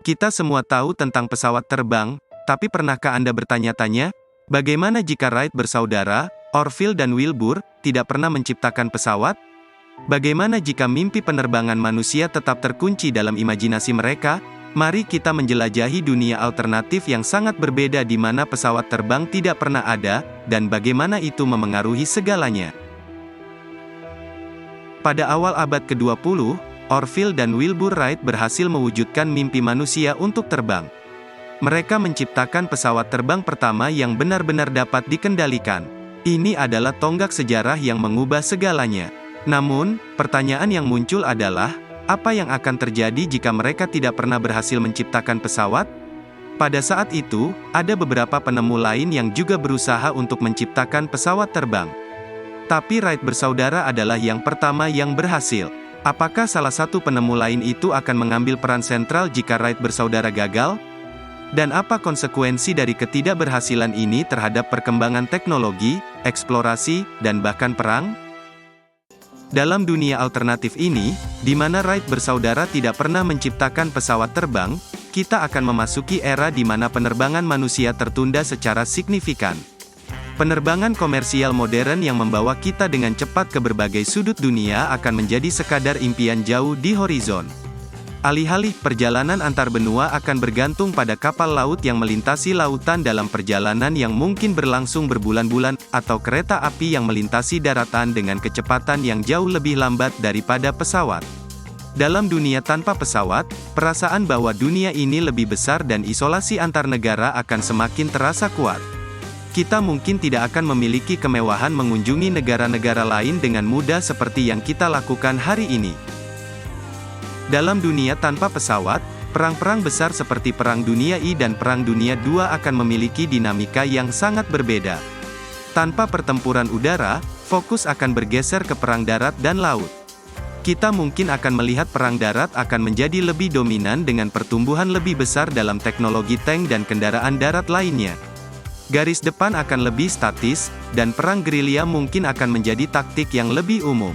Kita semua tahu tentang pesawat terbang, tapi pernahkah Anda bertanya-tanya, bagaimana jika Wright bersaudara, Orville dan Wilbur, tidak pernah menciptakan pesawat? Bagaimana jika mimpi penerbangan manusia tetap terkunci dalam imajinasi mereka? Mari kita menjelajahi dunia alternatif yang sangat berbeda di mana pesawat terbang tidak pernah ada, dan bagaimana itu memengaruhi segalanya. Pada awal abad ke-20, Orville dan Wilbur Wright berhasil mewujudkan mimpi manusia untuk terbang. Mereka menciptakan pesawat terbang pertama yang benar-benar dapat dikendalikan. Ini adalah tonggak sejarah yang mengubah segalanya. Namun, pertanyaan yang muncul adalah, apa yang akan terjadi jika mereka tidak pernah berhasil menciptakan pesawat? Pada saat itu, ada beberapa penemu lain yang juga berusaha untuk menciptakan pesawat terbang. Tapi Wright bersaudara adalah yang pertama yang berhasil. Apakah salah satu penemu lain itu akan mengambil peran sentral jika Wright bersaudara gagal? Dan apa konsekuensi dari ketidakberhasilan ini terhadap perkembangan teknologi, eksplorasi, dan bahkan perang? Dalam dunia alternatif ini, di mana Wright bersaudara tidak pernah menciptakan pesawat terbang, kita akan memasuki era di mana penerbangan manusia tertunda secara signifikan. Penerbangan komersial modern yang membawa kita dengan cepat ke berbagai sudut dunia akan menjadi sekadar impian jauh di horizon. Alih-alih perjalanan antar benua akan bergantung pada kapal laut yang melintasi lautan dalam perjalanan yang mungkin berlangsung berbulan-bulan, atau kereta api yang melintasi daratan dengan kecepatan yang jauh lebih lambat daripada pesawat. Dalam dunia tanpa pesawat, perasaan bahwa dunia ini lebih besar dan isolasi antar negara akan semakin terasa kuat. Kita mungkin tidak akan memiliki kemewahan mengunjungi negara-negara lain dengan mudah seperti yang kita lakukan hari ini. Dalam dunia tanpa pesawat, perang-perang besar seperti Perang Dunia I dan Perang Dunia II akan memiliki dinamika yang sangat berbeda. Tanpa pertempuran udara, fokus akan bergeser ke perang darat dan laut. Kita mungkin akan melihat perang darat akan menjadi lebih dominan dengan pertumbuhan lebih besar dalam teknologi tank dan kendaraan darat lainnya. Garis depan akan lebih statis, dan perang gerilya mungkin akan menjadi taktik yang lebih umum.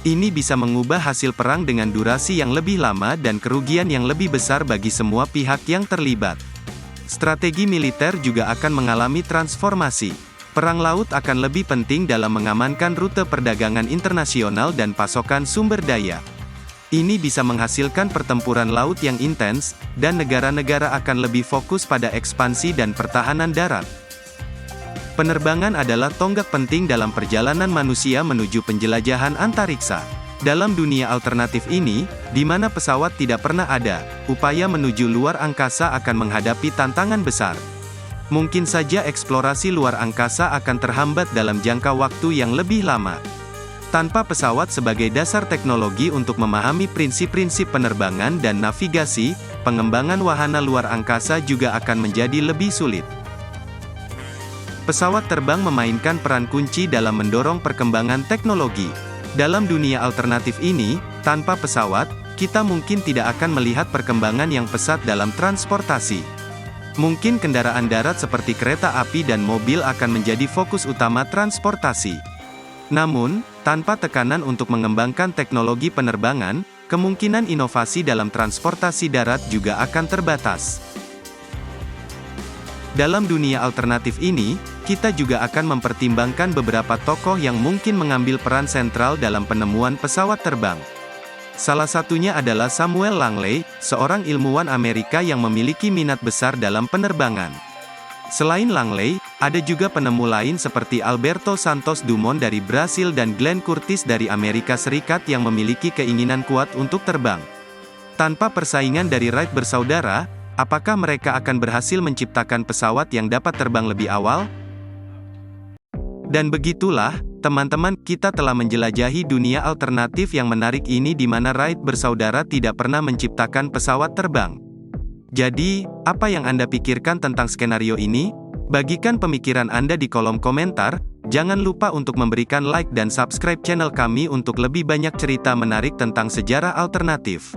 Ini bisa mengubah hasil perang dengan durasi yang lebih lama dan kerugian yang lebih besar bagi semua pihak yang terlibat. Strategi militer juga akan mengalami transformasi. Perang laut akan lebih penting dalam mengamankan rute perdagangan internasional dan pasokan sumber daya. Ini bisa menghasilkan pertempuran laut yang intens, dan negara-negara akan lebih fokus pada ekspansi dan pertahanan darat. Penerbangan adalah tonggak penting dalam perjalanan manusia menuju penjelajahan antariksa. Dalam dunia alternatif ini, di mana pesawat tidak pernah ada, upaya menuju luar angkasa akan menghadapi tantangan besar. Mungkin saja eksplorasi luar angkasa akan terhambat dalam jangka waktu yang lebih lama. Tanpa pesawat sebagai dasar teknologi untuk memahami prinsip-prinsip penerbangan dan navigasi, pengembangan wahana luar angkasa juga akan menjadi lebih sulit. Pesawat terbang memainkan peran kunci dalam mendorong perkembangan teknologi. Dalam dunia alternatif ini, tanpa pesawat, kita mungkin tidak akan melihat perkembangan yang pesat dalam transportasi. Mungkin kendaraan darat seperti kereta api dan mobil akan menjadi fokus utama transportasi. Namun, tanpa tekanan untuk mengembangkan teknologi penerbangan, kemungkinan inovasi dalam transportasi darat juga akan terbatas. Dalam dunia alternatif ini, kita juga akan mempertimbangkan beberapa tokoh yang mungkin mengambil peran sentral dalam penemuan pesawat terbang. Salah satunya adalah Samuel Langley, seorang ilmuwan Amerika yang memiliki minat besar dalam penerbangan. Selain Langley, ada juga penemu lain seperti Alberto Santos Dumont dari Brasil dan Glenn Curtiss dari Amerika Serikat yang memiliki keinginan kuat untuk terbang. Tanpa persaingan dari Wright bersaudara, apakah mereka akan berhasil menciptakan pesawat yang dapat terbang lebih awal? Dan begitulah, teman-teman, kita telah menjelajahi dunia alternatif yang menarik ini di mana Wright bersaudara tidak pernah menciptakan pesawat terbang. Jadi, apa yang Anda pikirkan tentang skenario ini? Bagikan pemikiran Anda di kolom komentar. Jangan lupa untuk memberikan like dan subscribe channel kami untuk lebih banyak cerita menarik tentang sejarah alternatif.